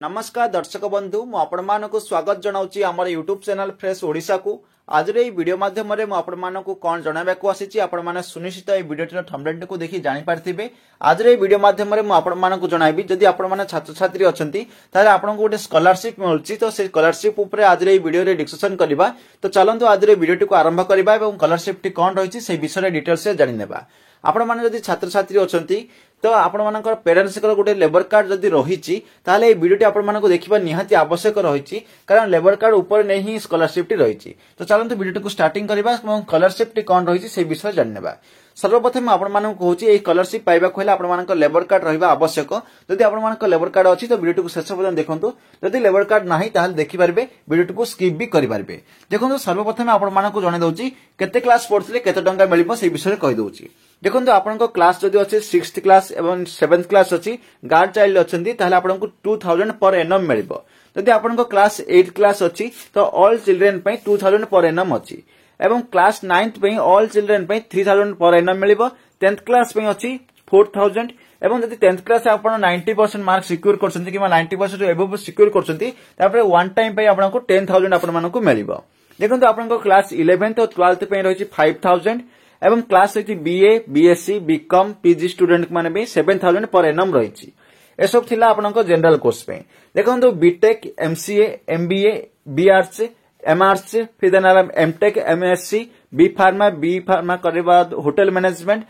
नमस्कार दर्शक बंधु मु आपण मानकु स्वागत जनाउची हमर YouTube चैनल फ्रेश ओडिसा को आज रे वीडियो माध्यम रे मु आपण मानकु कोन जणाबे को आसीची आपण माने सुनिश्चित ए वीडियो थंबनेल को देखि जानि पारथिबे। आज रे वीडियो माध्यम रे मु आपण मानकु जणाइबी जदि आपण माने छात्र छात्री अछंती ताले आपण को गोटे स्कॉलरशिप मिलुची तो से स्कॉलरशिप ऊपर आज रे वीडियो रे डिस्कशन करबा। तो चलंतु आज रे वीडियो को आरंभ करबा एवं स्कॉलरशिप टी कोन रहिची से विषय रे डिटेल्स से जानि नेबा। आपण माने जदि छात्र छात्री अछंती तो आपण मानकर पेरेंट्स को गोटे लेबर कार्ड जदि रहिची ताले ए वीडियो टी आपण मानको देखिबा निहाती आवश्यक रहिची कारण लेबर कार्ड ऊपर नै ही स्कॉलरशिप टी रहिची। तो चलंतु वीडियो को स्टार्टिंग करबा एवं स्कॉलरशिप टी कोन रहिची से विषय जानिनेबा। सर्वप्रथम आपण मानको कहूची ए स्कॉलरशिप पाइबा को हेला आपण मानको लेबर कार्ड रहिबा आवश्यक। जदि आपण मानको लेबर कार्ड अछि तो वीडियो को शेष पर्यंत देखंतु। जदि लेबर कार्ड नाही ताहाल देखि परबे वीडियो को स्किप भी करि परबे। देखंतु सर्वप्रथम आपण मानको जणे दउची केते क्लास पढथिले केते टंका मिलिबो से विषय कहि दउची। देखंतु आपनको क्लास जदि अछि 6th क्लास एवं 7th क्लास अछि गार्ड चाइल्ड अछंती ताहाले आपनको 2000 पर एनम मिलिबो। जदि आपनको क्लास 8th क्लास अछि तो ऑल चिल्ड्रन पई 2000 पर एनम अछि एवं क्लास 9th पई ऑल चिल्ड्रन पई 3000 पर एनम मिलिबो। 10th क्लास पई अछि 4000 एवं जदि 10th क्लास आपण 90% मार्क सिक्योर करछंती किमा 90% एबव सिक्योर करछंती तापर वन टाइम पई आपनको 10000 आपण मानको मिलिबो। देखंतु आपनको क्लास 11th और 12th पई रहिछि 5000 एवं क्लास रही BA BSc BCom PG student माने भी 7000 पर एनम रही। ए सब थिला आपनको जनरल कोर्स पे। देखंतु BTech MCA MBA BRS MRS फिर देना एमटेक एमएससी बी फार्मा करे बाद होटल मैनेजमेंट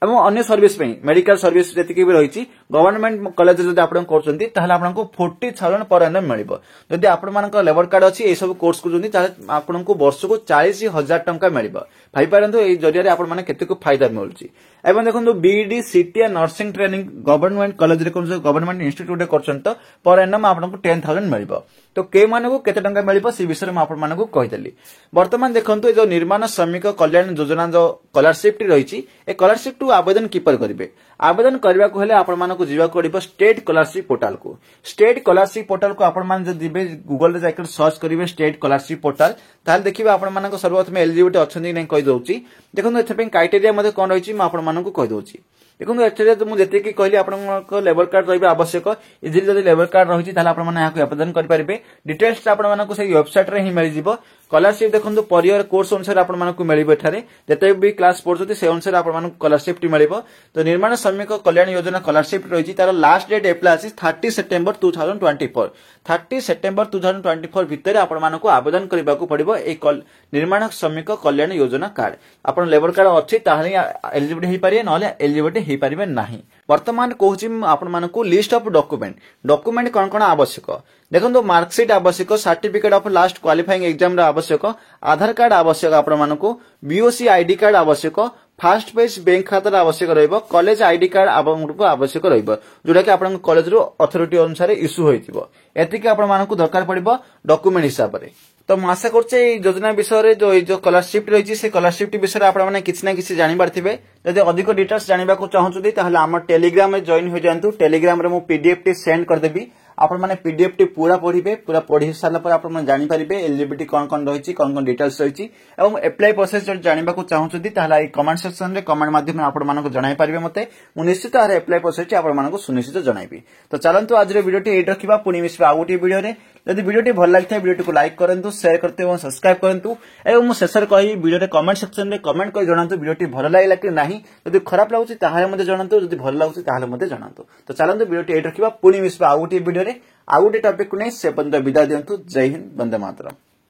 एवं अन्य सर्विस पे मेडिकल सर्विस जति भी रही गवर्नमेंट कॉलेज जदि आपण करछंती ताहले आपनको 40000 पर एनम मिलिबो। जदि आपण मानक लेबर कार्ड अछि ए सब कोर्स करछंती ताहले आपनको वर्ष को 40000 टंका मिलिबो। भाई पारंतु ए जरिया रे आपण माने केते को फायदा मिलुची। एवं देखंतु बीडी सीटी नर्सिंग ट्रेनिंग गवर्नमेंट कॉलेज रे कोन गवर्नमेंट इंस्टीट्यूट रे करछंत पर एनम आपनको 10000 मिलिबो। तो के मानको केते टंका मिलिबो से विषय में आपण मानको कहितली। वर्तमान देखंतु जो निर्माण श्रमिक कल्याण योजना जो स्कॉलरशिप टी रहिची ए स्कॉलरशिप टू आवेदन किपर करिवे। आवेदन करबा को हेले आपण मानको जिबा पड़िबो स्टेट स्कॉलरशिप पोर्टल को। स्टेट स्कॉलरशिप पोर्टल को आपण मान जिबे गूगल रे जाकर सर्च करिवे स्टेट स्कॉलरशिप पोर्टल ताल देखिबे आपण मानको सर्वप्रथम एलिजिबिलिटी अछंती नै कहि दउची। देखंतु एथे पे क्राइटेरिया मध्ये कोन रहिची म आपण मानको कहि दउची। देखंतु एथे तो मु जते कि कहली आपनको लेबर कार्ड रहिबा आवश्यक। इजिली जदि लेबर कार्ड रहिची ताले आपण माने याको आवेदन करि परिबे। डिटेल्स आपण मानको से वेबसाइट रे ही मिल जिवो। स्कॉलरशिप देखंतु परियर कोर्स अनुसार आपण मानको मिलिबो। एठारे जते भी क्लास पढुछथि से अनुसार आपण मानको स्कॉलरशिप टी मिलिबो। तो निर्माण श्रमिक कल्याण योजना स्कॉलरशिप रहिची तार लास्ट डेट एप्लाई आसी 30 सेप्टेम्बर 2024। 30 सेप्टेम्बर 2024 भितर आपण मानको आवेदन करबा को पड़िबो ए निर्माण श्रमिक कल्याण योजना कार्ड। आपण लेबर कार्ड अछि ताहले एलिजिबिलिटी हे पारिए नले एलिजिबिलिटी हे पारिबे नाही। वर्तमान कहूची आपण मानको लिस्ट ऑफ डॉक्यूमेंट कोन कोन आवश्यक। देखंतु मार्कशीट आवश्यक certificate of last qualifying exam रा आवश्यक आधार कार्ड आवश्यक आपण मानको बीओसी आईडी कार्ड आवश्यक फास्ट पेज बैंक खाता आवश्यक रहइबो कॉलेज आईडी कार्ड आपनको आवश्यक रहइबो जोटा कि आपण कॉलेज रो अथॉरिटी अनुसार इश्यू होइतिबो। एतिके आपण मानको दरकार पड़िबो डॉक्यूमेंट हिसाब रे। तो मु आशा करछे ए योजना विषय रे जो स्कॉलरशिप रहिछि से स्कॉलरशिप विषय आपण माने किछ ना किछ जानि पारथिबे। जदि अधिक डिटेल्स जानिबा को चाहउछथि ताहले हमर टेलीग्राम रे जॉइन हो जांतु। टेलीग्राम रे मु पीडीएफ टी सेंड कर देबी। आपण माने पीडीएफ टी पूरा पढिबे। पूरा पढि सारला पर आपण माने जानि परिबे एलिजिबिलिटी कोन कोन रहिछि कोन कोन डिटेल्स रहिछि एवं अप्लाई प्रोसेस जदि जानिबा को चाहउछथि ताहले ए कमेंट सेक्शन रे कमेंट माध्यम रे आपण मानको जणाई परिबे मते। मु निश्चित आरे अप्लाई प्रोसेस टी आपण मानको सुनिश्चित जणाइबी। तो चलंतु आज रे वीडियो टी एट रखिबा पुनी मिसबा आ गोटी वीडियो रे। जदि वीडियो टी भल लागथाय वीडियो को लाइक करंतु शेयर करते एवं सब्सक्राइब करंतु एवं मु शेषर कहि वीडियो रे कमेंट सेक्शन रे कमेंट कर जणांतु वीडियो टी भल लागला कि नाही। जदि खराब लागुछि ताहाले मते जणांतु जदि भल लागुछि ताहाले मते जणांतु। तो चलंतु वीडियो टी एट रखिबा पुनी मिसबा आ गोटी वीडियो रे आ गोटी टॉपिक को नै से बंद विदा दियंतु। जय हिंद वंदे मातरम।